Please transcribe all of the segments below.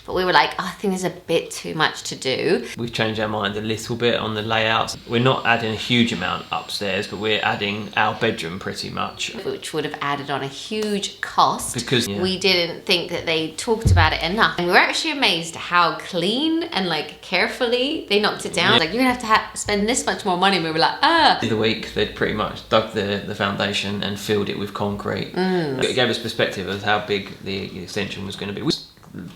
but we were like, oh, I think there's a bit too much to do. We've changed our mind a little bit on the layouts. We're not adding a huge amount upstairs, but we're adding our bedroom pretty much. Which would have added on a huge cost because we didn't think that they talked about it enough. And we were actually amazed how clean and like carefully they knocked it down. Like, you're gonna have to spend this much more money. And we were like, ah. The week they'd pretty much dug the foundation and filled it with concrete. It gave us perspective of how big the extension was going to be. It was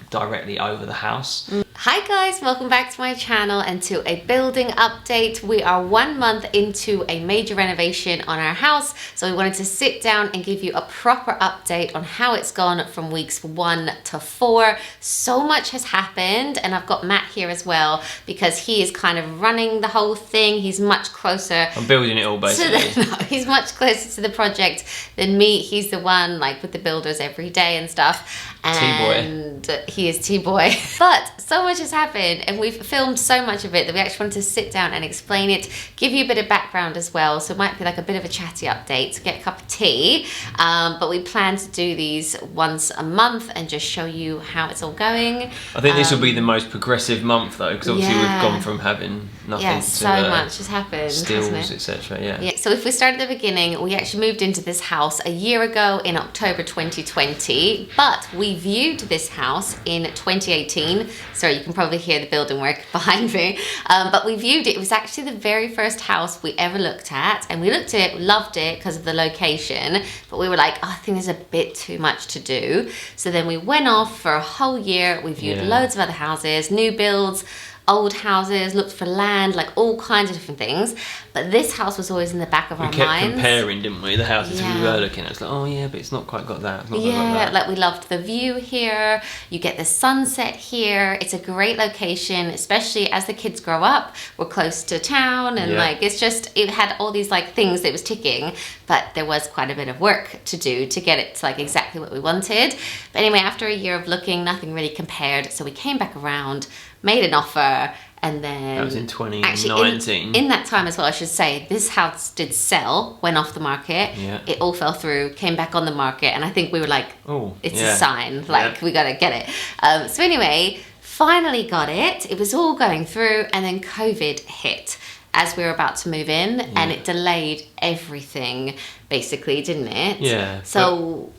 directly over the house. Hi guys, welcome back to my channel and to a building update. We are 1 month into a major renovation on our house, so we wanted to sit down and give you a proper update on how it's gone from weeks 1 to 4. So much has happened, and I've got Matt here as well because he is kind of running the whole thing. He's much closer. I'm building it all basically. He's much closer to the project than me. He's the one like with the builders every day and stuff. And he is T-boy. But so much has happened and we've filmed so much of it that we actually wanted to sit down and explain it, give you a bit of background as well. So it might be like a bit of a chatty update, so get a cup of tea. But we plan to do these once a month and just show you how it's all going. I think this will be the most progressive month though, because obviously we've gone from having nothing to so much has happened, stills, etc. Yeah. So if we start at the beginning, we actually moved into this house a year ago in October 2020, but we viewed this house in 2018. Sorry, you can probably hear the building work behind me. But we viewed it. It was actually the very first house we ever looked at, and we looked at it, loved it because of the location, but we were like, oh, I think there's a bit too much to do. So then we went off for a whole year. We viewed loads of other houses, new builds, old houses, looked for land, like all kinds of different things. But this house was always in the back of our minds. We kept comparing, didn't we? The houses we were looking at. It's like, oh yeah, but it's not quite got that. It's not quite got that. Like we loved the view here. You get the sunset here. It's a great location, especially as the kids grow up. We're close to town and like, it's just, it had all these like things that was ticking, but there was quite a bit of work to do to get it to like exactly what we wanted. But anyway, after a year of looking, nothing really compared. So we came back around, made an offer, and then... That was in 2019. Actually, in that time as well, I should say, this house did sell, went off the market. Yeah. It all fell through, came back on the market, and I think we were like, oh, it's a sign, like, we gotta get it. So anyway, finally got it. It was all going through, and then COVID hit as we were about to move in, and it delayed everything, basically, didn't it? Yeah. So,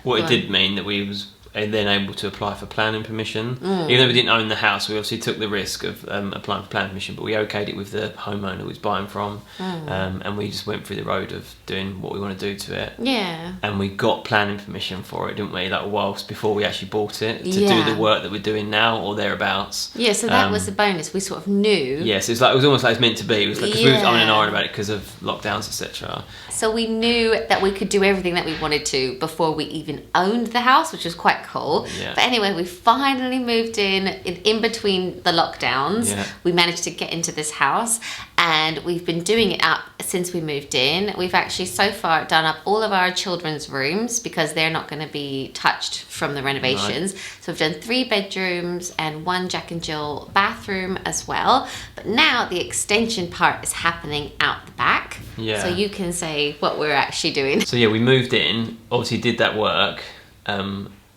What it did mean that we was then able to apply for planning permission. Even though we didn't own the house, we obviously took the risk of applying for planning permission, but we okayed it with the homeowner who was buying from, and we just went through the road of doing what we want to do to it. Yeah. And we got planning permission for it, didn't we? Like whilst before we actually bought it, to do the work that we're doing now or thereabouts. Yeah, so that was the bonus. We sort of knew. Yes, it was almost like it's meant to be. It was like, because we was on and on about it because of lockdowns, etc. So we knew that we could do everything that we wanted to before we even owned the house, which was quite cool. Yeah. But anyway, we finally moved in between the lockdowns. Yeah. We managed to get into this house, and we've been doing it up since we moved in. We've actually so far done up all of our children's rooms because they're not going to be touched from the renovations. Right. So we've done 3 bedrooms and 1 Jack and Jill bathroom as well. But now the extension part is happening out the back. Yeah. So you can say what we're actually doing. So yeah, we moved in, obviously did that work,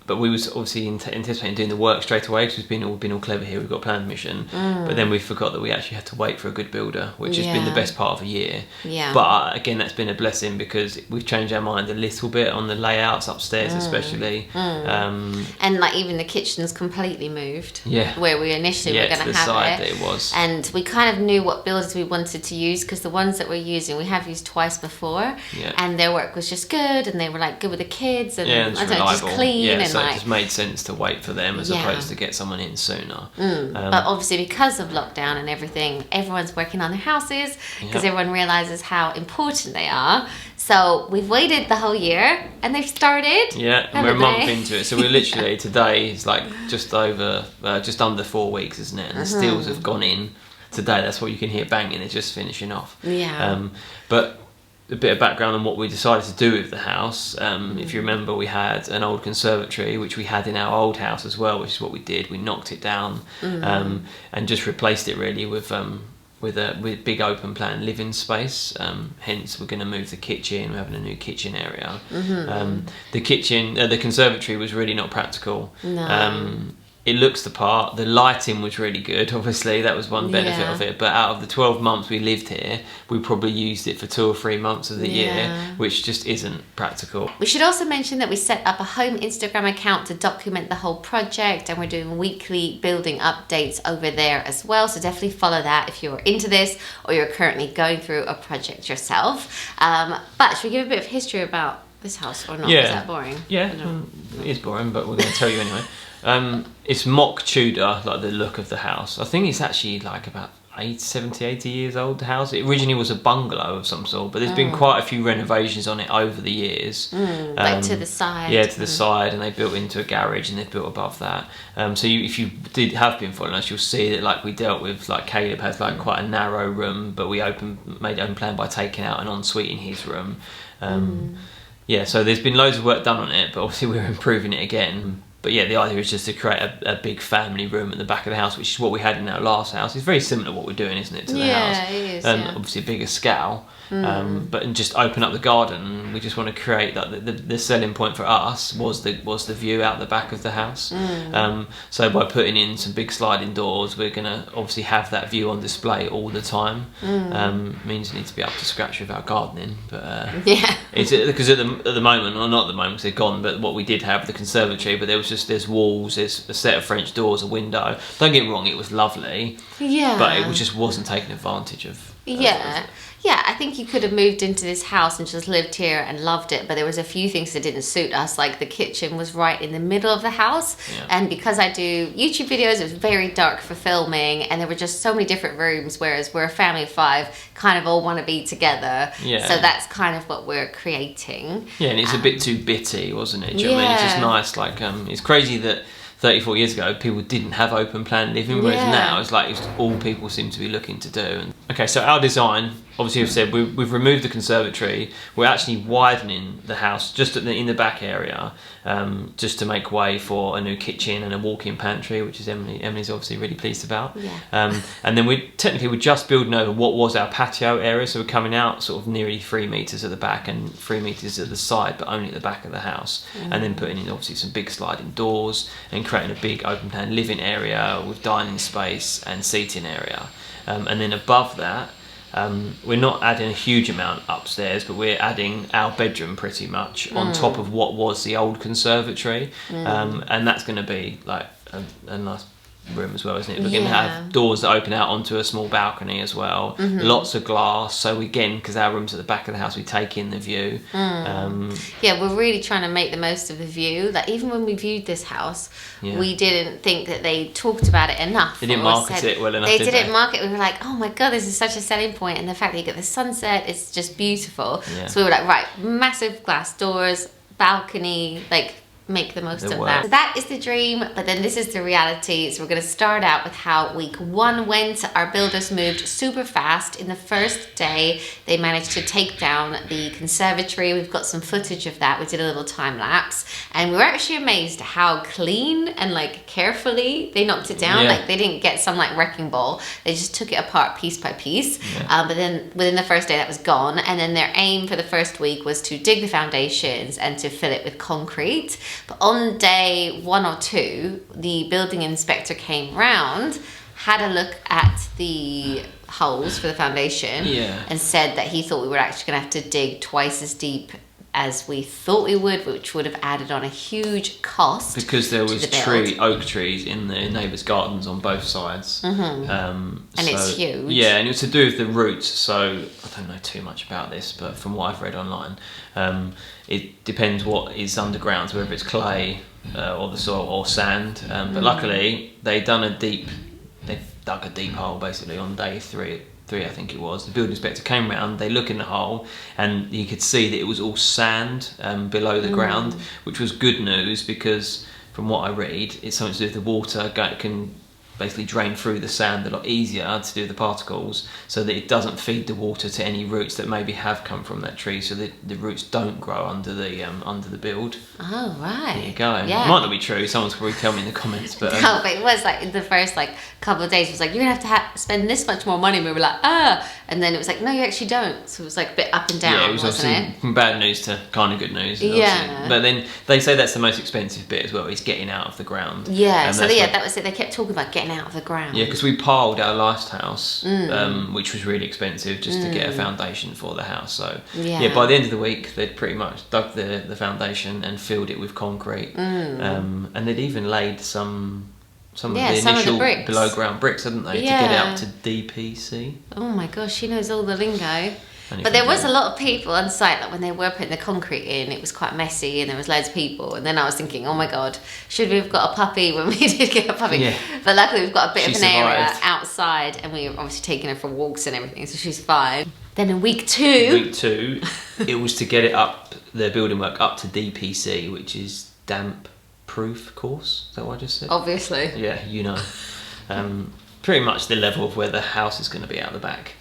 but we was obviously anticipating doing the work straight away because we've been all clever here. We've got planning permission, but then we forgot that we actually had to wait for a good builder, which has been the best part of a year. Yeah. But again, that's been a blessing because we've changed our mind a little bit on the layouts upstairs, especially. And like even the kitchen's completely moved. Yeah. Where we initially were going to have side it. That it was. And we kind of knew what builders we wanted to use because the ones that we're using, we have used twice before, and their work was just good, and they were like good with the kids, and I don't know, just clean, and so it just made sense to wait for them as opposed to get someone in sooner. But obviously because of lockdown and everything, everyone's working on their houses because everyone realizes how important they are. So we've waited the whole year and they've started. Yeah, and we're a month into it. So we're literally, today is like just under 4 weeks, isn't it? And the steels have gone in today. That's what you can hear banging. They're just finishing off. Yeah. But a bit of background on what we decided to do with the house. If you remember, we had an old conservatory, which we had in our old house as well, which is what we did. We knocked it down and just replaced it really with big open plan living space. Hence, we're going to move the kitchen. We're having a new kitchen area. The conservatory was really not practical. No. it looks the part. The lighting was really good. Obviously, that was one benefit of it. But out of the 12 months we lived here, we probably used it for 2 or 3 months of the year, which just isn't practical. We should also mention that we set up a home Instagram account to document the whole project, and we're doing weekly building updates over there as well. So definitely follow that if you're into this or you're currently going through a project yourself. But should we give a bit of history about this house or not? Is that boring? Yeah, it is boring, but we're going to tell you anyway. It's mock Tudor, like the look of the house. I think it's actually like about 70, 80 years old, the house. It originally was a bungalow of some sort, but there's been quite a few renovations on it over the years. Like to the side. Yeah, to the side, and they built into a garage, and they've built above that. So if you have been following us, you'll see that like we dealt with, like Caleb has like quite a narrow room, but we made open plan by taking out an ensuite in his room. Yeah, so there's been loads of work done on it, but obviously we're improving it again. But yeah, the idea is just to create a big family room at the back of the house, which is what we had in our last house. It's very similar to what we're doing, isn't it, to the house? Yeah, it is. Obviously a bigger scale, but just open up the garden. We just want to create that. The selling point for us was the view out the back of the house. So by putting in some big sliding doors, we're gonna obviously have that view on display all the time. Means we need to be up to scratch with our gardening, but it's because at the moment, or not at the moment, because they're gone. But what we did have, the conservatory, but there's walls, there's a set of French doors, a window. Don't get me wrong, it was lovely. Yeah. But it just wasn't taking advantage of. Yeah, I think you could have moved into this house and just lived here and loved it, but there was a few things that didn't suit us, like the kitchen was right in the middle of the house, and because I do YouTube videos, it was very dark for filming, and there were just so many different rooms, whereas we're a family of 5, kind of all want to be together, so that's kind of what we're creating. Yeah, and it's a bit too bitty, wasn't it? Do you know what I mean? It's just nice, like, it's crazy that 34 years ago, people didn't have open plan living, whereas now it's like it's all people seem to be looking to do. And okay, so our design, obviously we've said we've removed the conservatory. We're actually widening the house just in the back area, just to make way for a new kitchen and a walk-in pantry, which is Emily's obviously really pleased about. And then we're just building over what was our patio area, so we're coming out sort of nearly 3 meters at the back and 3 meters at the side, but only at the back of the house, and then putting in obviously some big sliding doors and creating a big open plan living area with dining space and seating area. And then above that, we're not adding a huge amount upstairs, but we're adding our bedroom pretty much on top of what was the old conservatory, and that's going to be like a nice room as well, isn't it? We're going to have doors that open out onto a small balcony as well. Lots of glass, so again, because our room's at the back of the house, we take in the view. We're really trying to make the most of the view. Like, even when we viewed this house, we didn't think that they talked about it enough. They didn't market it well enough. They didn't market. We were like, oh my god, this is such a selling point, and the fact that you get the sunset is just beautiful. So we were like, right, massive glass doors, balcony, like, make the most of that. So that is the dream, but then this is the reality. So we're going to start out with how week 1 went. Our builders moved super fast. In the first day, they managed to take down the conservatory. We've got some footage of that. We did a little time lapse, and we were actually amazed how clean and like carefully they knocked it down. Like, they didn't get some like wrecking ball. They just took it apart piece by piece. But then within the first day, that was gone. And then their aim for the first week was to dig the foundations and to fill it with concrete. But on day 1 or 2, the building inspector came round, had a look at the holes for the foundation, and said that he thought we were actually going to have to dig twice as deep as we thought we would, which would have added on a huge cost. Because there was oak trees in the neighbours' gardens on both sides. And it's huge. Yeah, and it was to do with the roots, so I don't know too much about this, but from what I've read online, it depends what is underground, whether it's clay or the soil or sand. But luckily, they dug a deep hole basically on day 3, I think it was. The building inspector came round, they look in the hole, and you could see that it was all sand below the ground, which was good news, because from what I read, it's something to do with the water can basically drain through the sand a lot easier to do the particles, so that it doesn't feed the water to any roots that maybe have come from that tree, so that the roots don't grow under the build. Oh, right. There you go. Yeah. It might not be true. Someone's probably tell me in the comments, but No, but it was like in the first like couple of days, it was like, you're gonna have to spend this much more money. And we were like, and then it was like, no, you actually don't. So it was like a bit up and down. yeah, it was wasn't obviously it? from bad news to kind of good news. Yeah. But then they say that's the most expensive bit as well, is getting out of the ground. Yeah. So that's yeah, what- that was it. They kept talking about getting out of the ground. Yeah, because we piled our last house, which was really expensive just to get a foundation for the house. So Yeah. by the end of the week, they'd pretty much dug the foundation and filled it with concrete, and they'd even laid some of the initial bricks. below ground bricks, hadn't they, to get it up to DPC. Oh my gosh, she knows all the lingo. And But there was a lot of people on site, like when they were putting the concrete in, it was quite messy and there was loads of people. And then I was thinking, oh my God, should we have got a puppy when we did get a puppy? Yeah. But luckily we've got a bit She of an area survived. outside and we were obviously taking her for walks and everything, so she's fine. Then in week two, it was to get it up, the building work up to DPC, which is damp proof course. Is that what I just said? obviously. Yeah, you know. Pretty much the level of where the house is going to be out the back.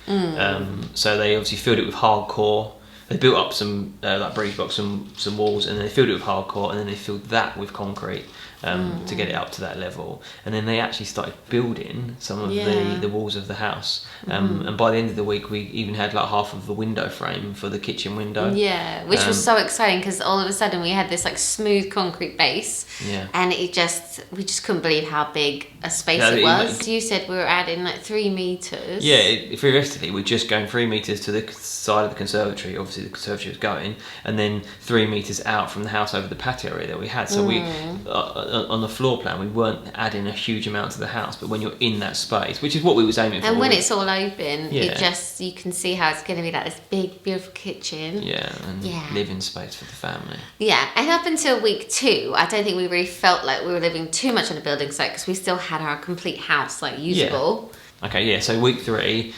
So they obviously filled it with hardcore. They built up some like breeze box, some walls, and then they filled it with hardcore, and then they filled that with concrete to get it up to that level. And then they actually started building some of the walls of the house. And by the end of the week, we even had like half of the window frame for the kitchen window. Yeah, which was so exciting because all of a sudden we had this like smooth concrete base, and we just couldn't believe how big a space it was. You said we were adding like 3 meters. Yeah, realistically, we're just going 3 meters to the side of the conservatory. Obviously, the conservatory was going, and then 3 meters out from the house over the patio area that we had. So we, on the floor plan, we weren't adding a huge amount to the house. But when you're in that space, which is what we was aiming for, and when it's all open, Yeah. you can see how it's going to be like this big, beautiful kitchen. and living space for the family. Yeah, and up until week 2, I don't think we really felt like we were living too much on a building site because we still had our complete house like usable. Okay, yeah. So week 3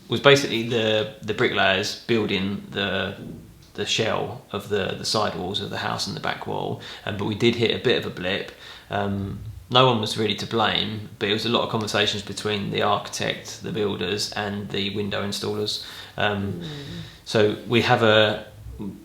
was basically the bricklayers building the shell of the side walls of the house and the back wall, but we did hit a bit of a blip. No one was really to blame, but it was a lot of conversations between the architect, the builders, and the window installers. So we have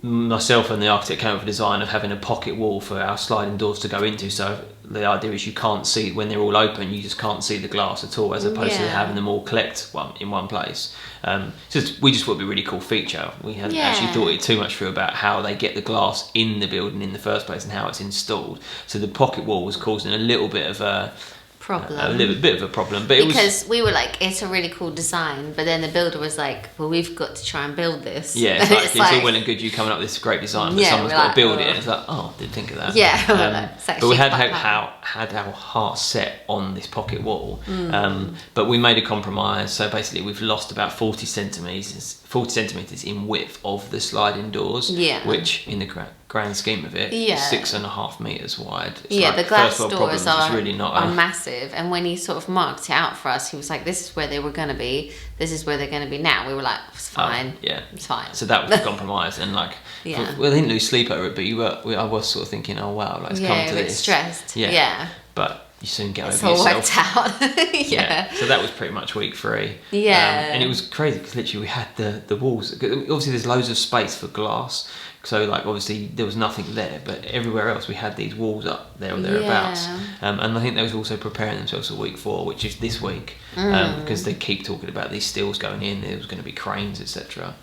myself and the architect came up with a design of having a pocket wall for our sliding doors to go into. So the idea is you can't see, when they're all open, you just can't see the glass at all, as opposed to having them all collect in one place. We just thought it'd be a really cool feature. We hadn't actually thought it too much through about how they get the glass in the building in the first place and how it's installed. So the pocket wall was causing a little bit of a problem. A little bit of a problem, but because we were like, it's a really cool design, but then the builder was like, well, we've got to try and build this. Yeah, it's all well and good you coming up with this great design, but someone's got to build it. And it's like, didn't think of that. Yeah, but we had our heart set on this pocket wall, but we made a compromise. So basically, we've lost about 40 centimeters in width of the sliding doors, which in the grand scheme of it, is 6.5 meters wide. It's the glass doors problems, are really are massive. And when he sort of marked it out for us, he was like, "This is where they were going to be. This is where they're going to be now." We were like, "It's fine. It's fine." So that was the compromise, and like, we didn't lose sleep over it, but I was sort of thinking, "Oh wow, like it's come to this." Stressed. But you soon get it's over all yourself. worked out. So that was pretty much week 3. Yeah. And it was crazy because literally we had the walls. Obviously, there's loads of space for glass. So like obviously there was nothing there, but everywhere else we had these walls up there or thereabouts. And I think they was also preparing themselves for week 4, which is this week, because they keep talking about these stills going in. There was going to be cranes, etc.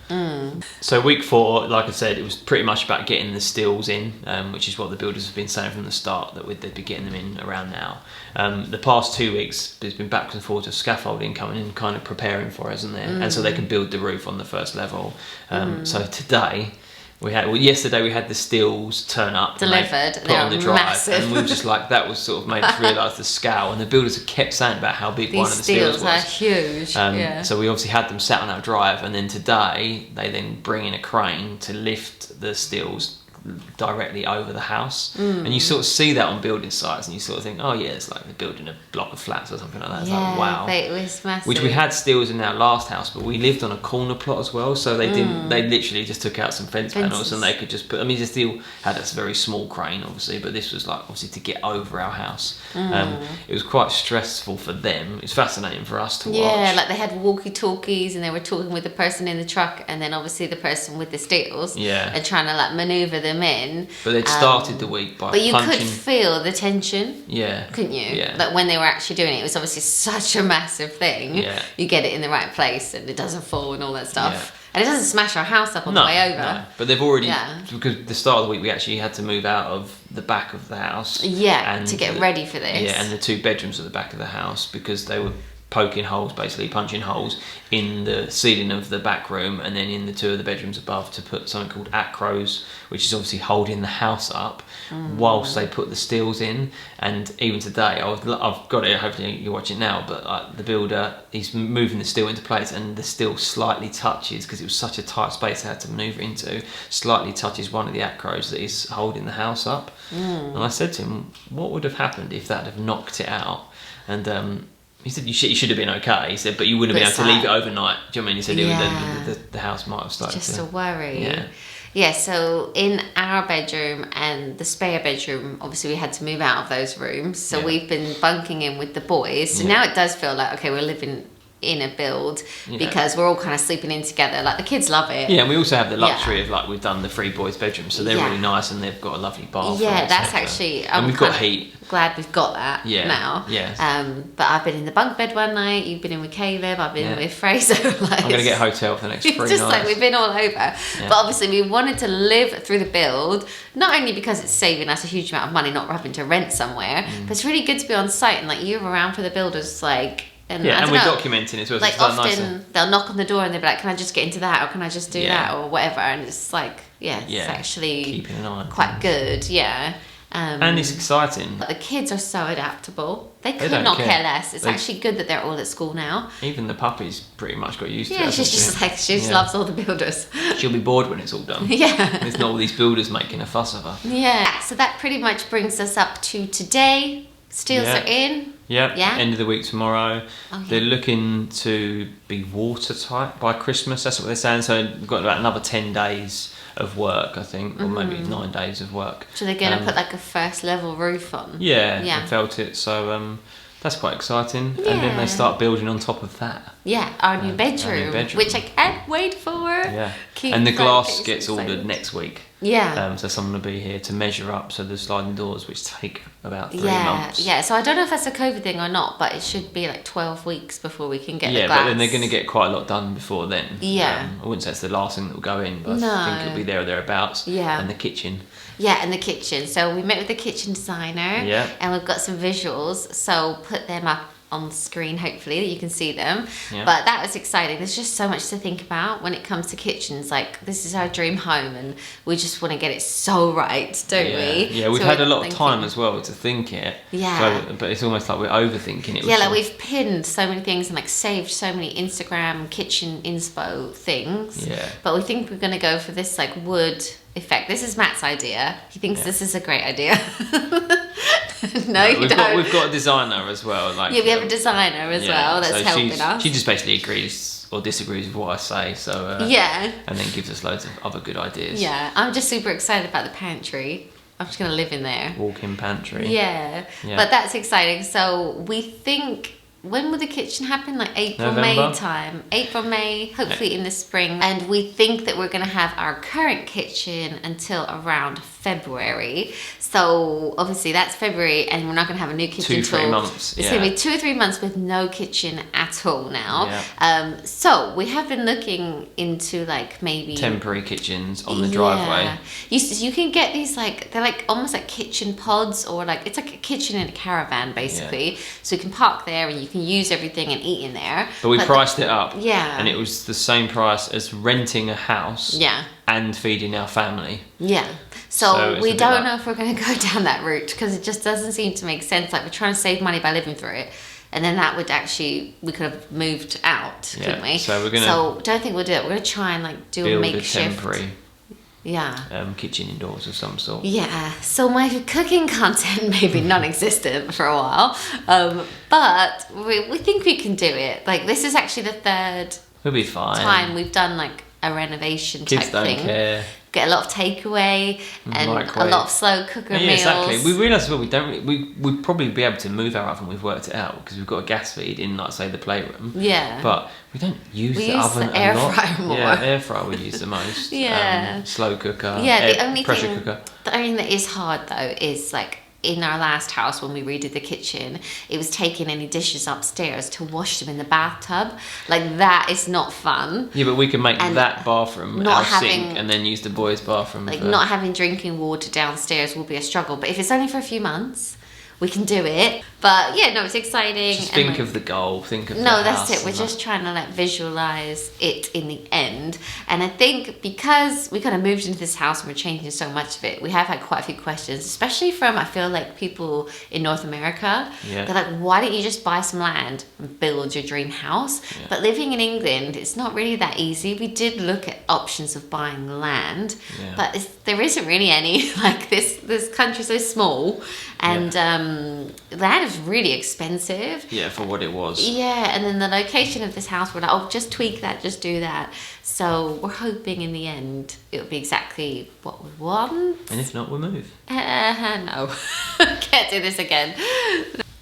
So week 4, like I said, it was pretty much about getting the stills in, which is what the builders have been saying from the start, that they'd be getting them in around now. The past 2 weeks, there's been backwards and forwards of scaffolding coming in, kind of preparing for us, isn't there? And so they can build the roof on the first level. So today. Yesterday we had the stills turn up, delivered, put on the drive, massive. and we were just like, that was sort of made us realise the scale. And the builders have kept saying about how big one of the stills was. These steels are huge. So we obviously had them sat on our drive, and then today they then bring in a crane to lift the stills directly over the house, and you sort of see that on building sites, and you sort of think, oh yeah, it's like they're building a block of flats or something like that. It's like, wow. But it was massive. Which we had steels in our last house, but we lived on a corner plot as well, so they didn't. They literally just took out some fence panels, and they could just put. I mean, the steel had a very small crane, obviously, but this was like obviously to get over our house. It was quite stressful for them. It's fascinating for us to watch. Yeah, like they had walkie-talkies, and they were talking with the person in the truck, and then obviously the person with the steels. Yeah. And trying to like maneuver them in. But they'd started the week by But you punching. could feel the tension. Yeah. Couldn't you? Yeah. Like when they were actually doing it, it was obviously such a massive thing. Yeah. You get it in the right place, and it doesn't fall and all that stuff. And it doesn't smash our house up on the way over. No. But they've already, because the start of the week we actually had to move out of the back of the house. Yeah, and to get ready for this. Yeah, and the 2 bedrooms at the back of the house, because they were poking holes, basically punching holes in the ceiling of the back room and then in the 2 of the bedrooms above to put something called acros, which is obviously holding the house up whilst they put the steels in. And even today, I've got it, hopefully you watch it now, but the builder, he's moving the steel into place, and the steel slightly touches, because it was such a tight space they had to manoeuvre into, slightly touches one of the acros that is holding the house up. And I said to him, what would have happened if that had knocked it out? And he said, you should have been okay. He said, but you wouldn't have been able to leave it overnight. Do you know what I mean? He said the house might have started Just to... a worry. Yeah. Yeah, so in our bedroom and the spare bedroom, obviously we had to move out of those rooms. So we've been bunking in with the boys. So now it does feel like, okay, we're living in a build because we're all kind of sleeping in together. Like the kids love it. Yeah, and we also have the luxury of like we've done the 3 boys' bedrooms, so they're really nice, and they've got a lovely bathroom. Yeah, that's actually. And we've got heat. Glad we've got that now. Yes. But I've been in the bunk bed one night. You've been in with Caleb. I've been with Fraser. Like, I'm gonna get a hotel for the next 3 nights. Just like we've been all over. Yeah. But obviously we wanted to live through the build, not only because it's saving us a huge amount of money, not having to rent somewhere, but it's really good to be on site and like you're around for the builders, like. And we're documenting as well. Like so often they'll knock on the door and they'll be like, "Can I just get into that, or can I just do that, or whatever?" And it's like, it's actually keeping an eye on quite good, and it's exciting. But the kids are so adaptable; they could don't not care. care less. It's actually good that they're all at school now. Even the puppy's pretty much got used to it. Yeah, she's just like she just loves all the builders. She'll be bored when it's all done. Yeah, there's not all these builders making a fuss of her. Yeah, so that pretty much brings us up to today. Steels are in. Yep. Yeah. End of the week tomorrow. Okay. They're looking to be watertight by Christmas. That's what they're saying. So we've got about another 10 days of work, I think, or maybe 9 days of work. So they're going to put like a first level roof on. Yeah. I felt it. So that's quite exciting. Yeah. And then they start building on top of that. Yeah, our new bedroom, which I can't wait for. Yeah. And the glass gets ordered next week. Yeah. So someone will be here to measure up. So the sliding doors, which take about 3 months. Yeah. So I don't know if that's a COVID thing or not, but it should be like 12 weeks before we can get the glass. Yeah, but then they're going to get quite a lot done before then. Yeah. I wouldn't say it's the last thing that will go in, but I think it'll be there or thereabouts. Yeah. And the kitchen. Yeah, and the kitchen. So we met with the kitchen designer. Yeah. And we've got some visuals. So put them up on screen, hopefully, that you can see them. Yeah. But that was exciting. There's just so much to think about when it comes to kitchens. Like, this is our dream home, and we just want to get it so right, don't we? Yeah, we've had a lot of time as well to think it. Yeah. So, but it's almost like we're overthinking it. Yeah, like we've pinned so many things and like saved so many Instagram kitchen inspo things. Yeah. But we think we're going to go for this like wood effect. This is Matt's idea. He thinks this is a great idea. No, you don't. We've got a designer as well. Like, we have a designer as well that's helping us. She just basically agrees or disagrees with what I say. So and then gives us loads of other good ideas. Yeah, I'm just super excited about the pantry. I'm just gonna live in there. Walk-in pantry. Yeah, but that's exciting. So we think. When will the kitchen happen? Like April, November? May time. April, May, hopefully in the spring. And we think that we're going to have our current kitchen until around February. So obviously that's February, and we're not going to have a new kitchen until 2-3 months. It's going to be 2 or 3 months with no kitchen at all now. Yeah. So we have been looking into like maybe temporary kitchens on the driveway. You can get these like they're like almost like kitchen pods, or like it's like a kitchen in a caravan basically. So you can park there and you can use everything and eat in there. But we priced it up. Yeah. And it was the same price as renting a house. Yeah. And feeding our family. Yeah. So we don't know if we're going to go down that route because it just doesn't seem to make sense. Like we're trying to save money by living through it. And then that would actually, we could have moved out, couldn't we? So we're going to... So don't think we'll do it. We're going to try and like do a makeshift... temporary kitchen indoors of some sort. Yeah, so my cooking content may be non-existent for a while, but we think we can do it. Like, this is actually the third We'll be fine. time we've done like a renovation Kids type don't thing. care. Get a lot of takeaway and Microwave. a lot of slow cooker meals. Exactly. We realise as well we'd probably be able to move our oven. We've worked it out because we've got a gas feed in, like, say, the playroom. Yeah. But we don't use We the use oven the air a lot. fryer more. Yeah, air fryer we use the most. Yeah. Slow cooker. Yeah, the only pressure thing cooker. the only thing that is hard though is like in our last house when we redid the kitchen, it was taking any dishes upstairs to wash them in the bathtub. Like, that is not fun. Yeah, but we can make And that bathroom not our having- sink and then use the boys' bathroom. Like, not having drinking water downstairs will be a struggle. But if it's only for a few months, we can do it. But yeah, no, it's exciting. Just and, think like, of the goal. Think of the no, house that's it. We're and just trying to like visualize it in the end. And I think because we kind of moved into this house and we're changing so much of it, we have had quite a few questions, especially from, I feel like, people in North America. Yeah. They're like, why don't you just buy some land and build your dream house? Yeah. But living in England, it's not really that easy. We did look at options of buying land, Yeah. but there isn't really any. Like, this country's so small, and land is really expensive. Yeah, for what it was. Yeah, and then the location of this house, we're like, oh, just tweak that, just do that. So we're hoping in the end it'll be exactly what we want. And if not, we'll move. No, can't do this again.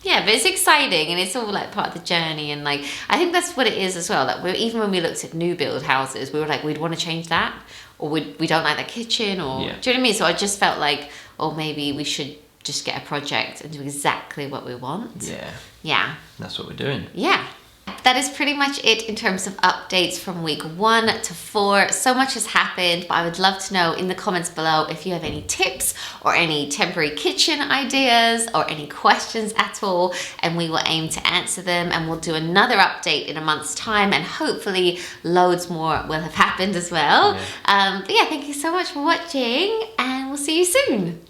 Yeah, but it's exciting and it's all like part of the journey, and like I think that's what it is as well. Like, even when we looked at new build houses, we were like, we'd want to change that, or we don't like that kitchen, or Yeah. do you know what I mean? So I just felt like, oh, maybe we should just get a project and do exactly what we want. Yeah, Yeah. that's what we're doing. Yeah. That is pretty much it in terms of updates from week 1 to 4. So much has happened, but I would love to know in the comments below if you have any tips or any temporary kitchen ideas or any questions at all, and we will aim to answer them, and we'll do another update in a month's time, and hopefully loads more will have happened as well. Yeah. But yeah, thank you so much for watching, and we'll see you soon.